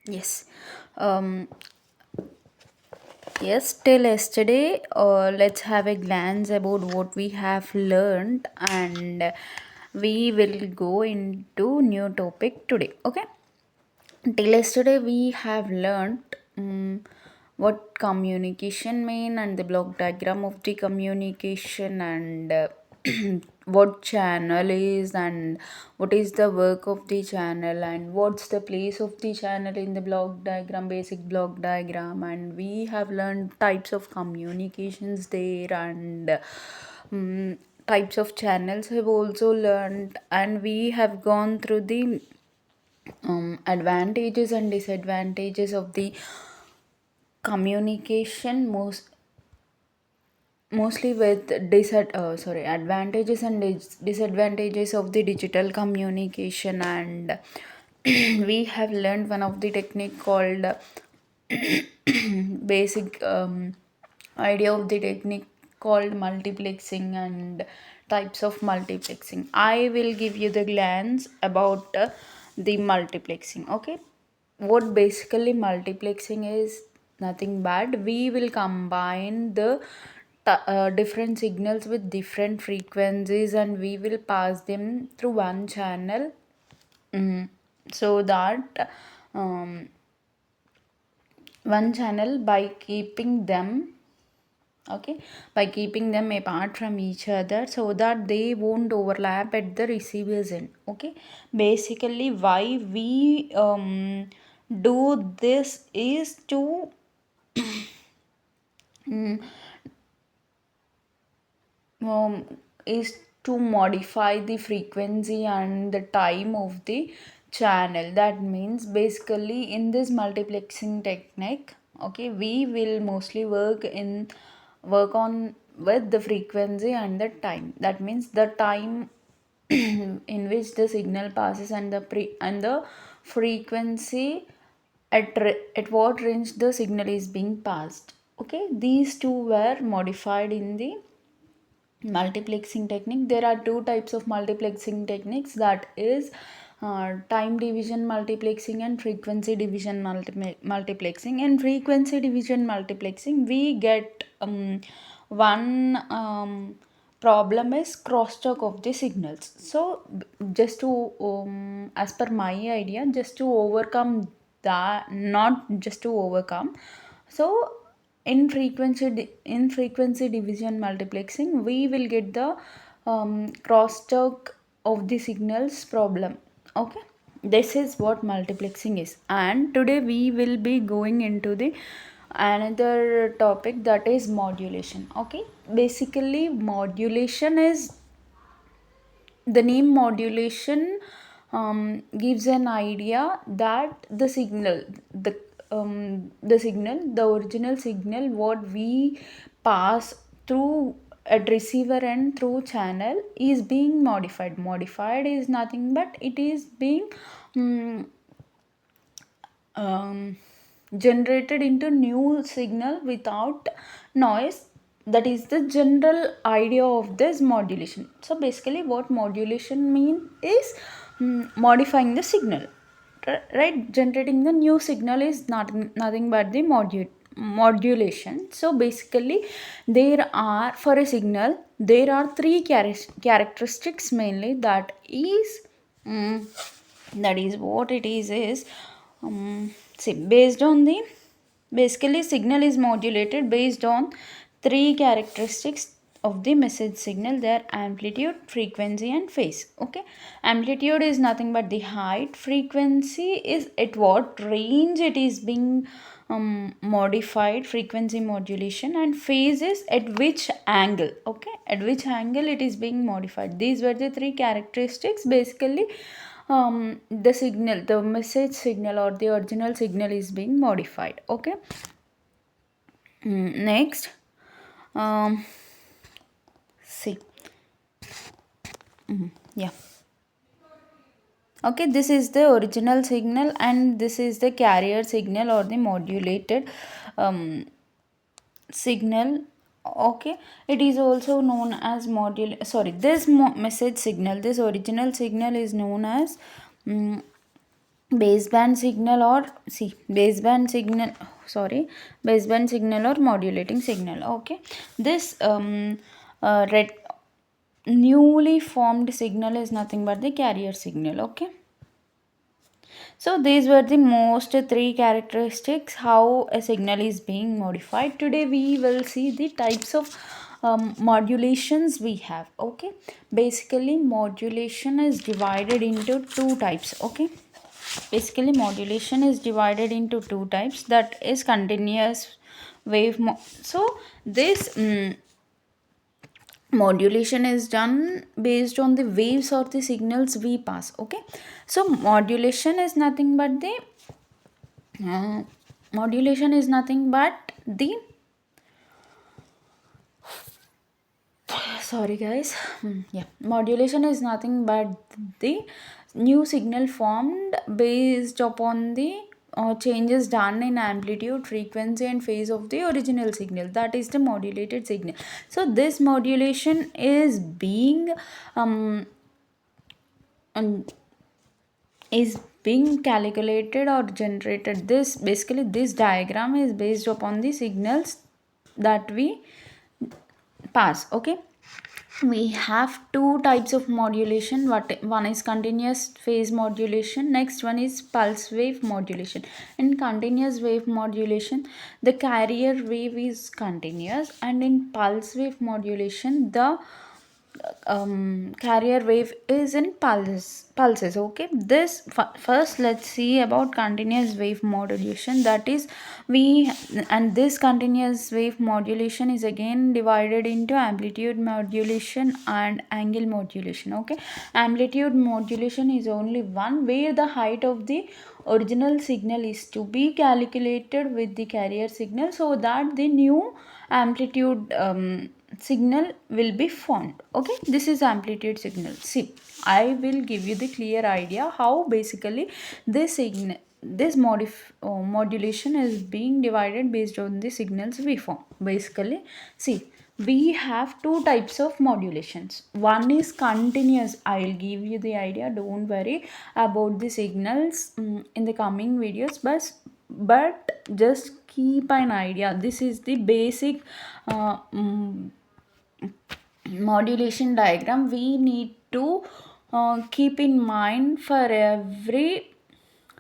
Yes. Um, yes, till yesterday, let's have a glance about what we have learned and we will go into new topic today. Okay. Till yesterday, we have learned what communication mean and the block diagram of the communication and what channel is and what is the work of the channel and what's the place of the channel in the block diagram, basic block diagram, and we have learned types of communications there and types of channels have also learned, and we have gone through the advantages and disadvantages of the communication mostly with advantages and disadvantages of the digital communication, and we have learned one of the technique called basic idea of the technique called multiplexing and types of multiplexing. I will give you the glance about the multiplexing. Okay, what basically multiplexing is nothing bad. We will combine the different signals with different frequencies and we will pass them through one channel, mm, so that um, one channel by keeping them, okay, by keeping them apart from each other so that they won't overlap at the receiver's end. Okay, basically why we do this is to mm, um, is to modify the frequency and the time of the channel. That means basically in this multiplexing technique, okay, we will mostly work on with the frequency and the time. That means the time in which the signal passes and the frequency at what range the signal is being passed. Okay, these two were modified in the multiplexing technique. There are two types of multiplexing techniques, that is time division multiplexing and frequency division multiplexing. In frequency division multiplexing we get one problem is crosstalk of the signals. So just to as per my idea, just to overcome that, not just to overcome, so in frequency division multiplexing we will get the crosstalk of the signals problem. Okay, this is what multiplexing is, and today we will be going into the another topic, that is modulation. Okay, basically modulation is, the name modulation gives an idea that the original signal what we pass through at receiver and through channel is being modified is nothing but it is being um, um, generated into new signal without noise. That is the general idea of this modulation. So basically what modulation mean is modifying the signal. Right, generating the new signal is nothing but the modulation. So basically there are, for a signal there are three characteristics mainly, that is what it is see, based on the, basically signal is modulated based on three characteristics of the message signal: their amplitude, frequency and phase. Okay, amplitude is nothing but the height, frequency is at what range it is being modified, frequency modulation, and phase is at which angle, okay, at which angle it is being modified. These were the three characteristics. Basically the signal, the message signal or the original signal is being modified. Okay. Next, um see, yeah, okay, this is the original signal and this is the carrier signal or the modulated um signal. Okay, it is also known as this message signal, this original signal is known as baseband signal or see baseband signal, sorry, baseband signal or modulating signal. Okay, this red newly formed signal is nothing but the carrier signal. Okay, so these were the most three characteristics how a signal is being modified. Today we will see the types of modulations we have. Okay, basically modulation is divided into two types. Okay, basically modulation is divided into two types, that is continuous wave so this modulation is done based on the waves or the signals we pass. Okay, so uh, modulation is nothing but the sorry guys. Yeah, modulation is nothing but the new signal formed based upon the changes done in amplitude, frequency and phase of the original signal, that is the modulated signal. So this modulation is being um, um is being calculated or generated. This basically this diagram is based upon the signals that we pass. Okay, we have two types of modulation. One is continuous phase modulation, next one is pulse wave modulation. In continuous wave modulation, the carrier wave is continuous, and in pulse wave modulation, the carrier wave is in pulses. Okay, this first let's see about continuous wave modulation, that is we and this continuous wave modulation is again divided into amplitude modulation and angle modulation. Okay, amplitude modulation is only one where the height of the original signal is to be calculated with the carrier signal so that the new amplitude signal will be formed. Okay, this is amplitude signal. See, I will give you the clear idea how basically this signal this modulation is being divided based on the signals we form. Basically, see, we have two types of modulations. One is continuous. I will give you the idea, don't worry about the signals in the coming videos, but just keep an idea. This is the basic uh, modulation diagram we need to keep in mind for every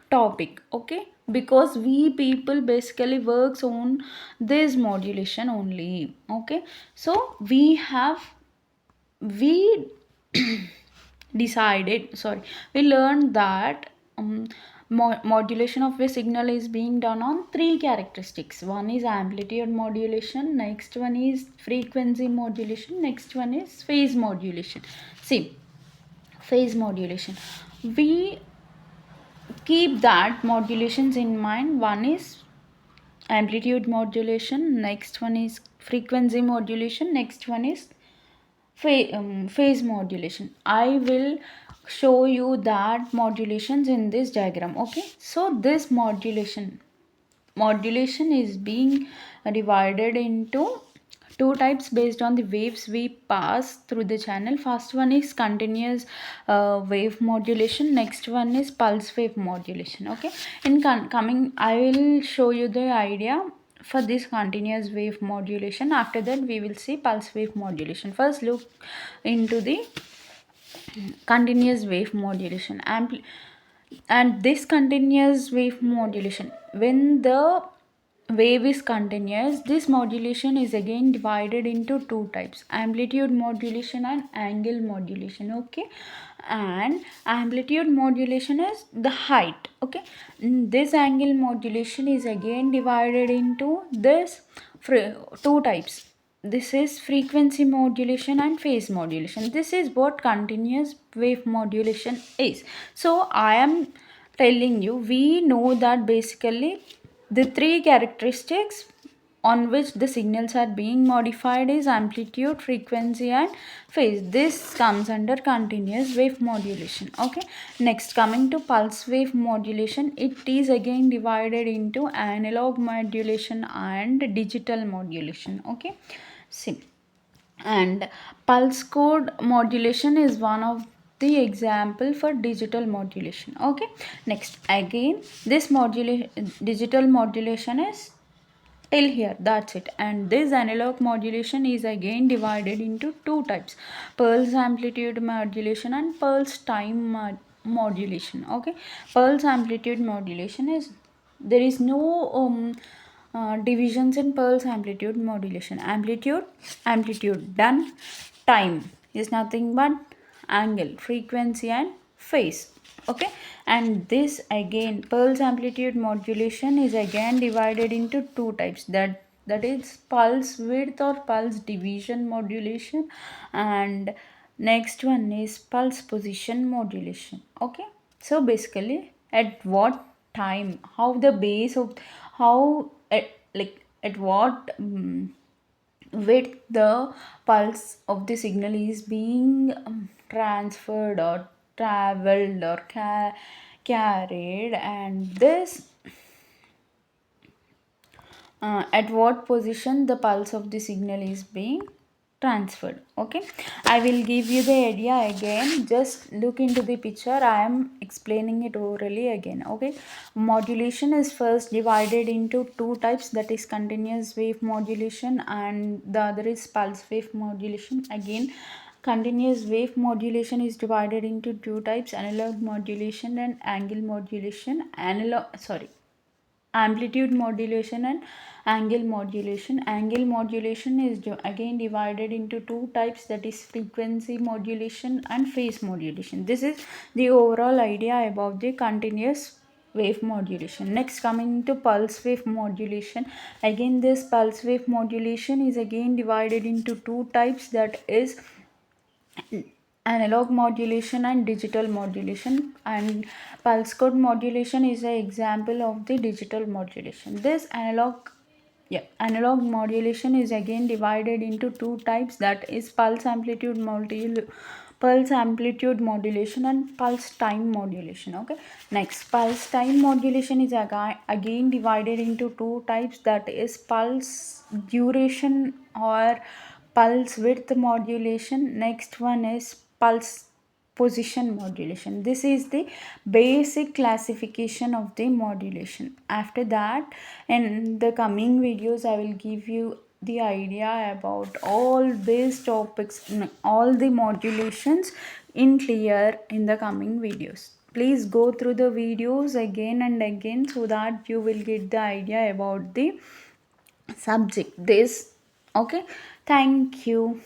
topic. Okay, because we people basically works on this modulation only. Okay, so we decided, sorry, we learned that modulation of a signal is being done on three characteristics. One is amplitude modulation, next one is frequency modulation, next one is phase modulation. See, phase modulation, we keep that modulations in mind. One is amplitude modulation, next one is frequency modulation, next one is phase modulation. I will show you that modulations in this diagram. Okay, so this modulation is being divided into two types based on the waves we pass through the channel. First one is continuous wave modulation, next one is pulse wave modulation. Okay, in coming I will show you the idea for this continuous wave modulation. After that we will see pulse wave modulation. First look into the continuous wave modulation. And this continuous wave modulation, when the wave is continuous, this modulation is again divided into two types: amplitude modulation and angle modulation. Okay, and amplitude modulation is the height. Okay, this angle modulation is again divided into this two types. This is frequency modulation and phase modulation. This is what continuous wave modulation is. So I am telling you, we know that basically the three characteristics on which the signals are being modified is amplitude, frequency and phase. This comes under continuous wave modulation. Okay, next coming to pulse wave modulation, it is again divided into analog modulation and digital modulation. Okay, see, and pulse code modulation is one of the example for digital modulation. Okay, next again this modulation, digital modulation is till here, that's it. And this analog modulation is again divided into two types: pulse amplitude modulation and pulse time modulation. Okay, pulse amplitude modulation is, there is no divisions in pulse amplitude modulation. Amplitude done, time is nothing but angle, frequency and phase. Okay, and this again pulse amplitude modulation is again divided into two types, that is pulse width or pulse division modulation, and next one is pulse position modulation. Okay, so basically at what time, how the base of, how at, like at what width the pulse of the signal is being transferred or traveled or carried, and this at what position the pulse of the signal is being transferred. Okay, I will give you the idea again, just look into the picture, I am explaining it orally again. Okay, modulation is first divided into two types, that is continuous wave modulation and the other is pulse wave modulation. Again, continuous wave modulation is divided into two types: analog modulation and angle modulation. Amplitude modulation and angle modulation. Angle modulation is again divided into two types, that is frequency modulation and phase modulation. This is the overall idea about the continuous wave modulation. Next, coming to pulse wave modulation. Again, this pulse wave modulation is again divided into two types, that is analog modulation and digital modulation, and pulse code modulation is an example of the digital modulation. This analog modulation is again divided into two types, that is pulse amplitude modulation and pulse time modulation. Okay, next pulse time modulation is again divided into two types, that is pulse duration or pulse width modulation. Next one is pulse position modulation. This is the basic classification of the modulation. After that, in the coming videos I will give you the idea about all these topics, all the modulations in clear in the coming videos. Please go through the videos again and again so that you will get the idea about the subject this. Okay, thank you.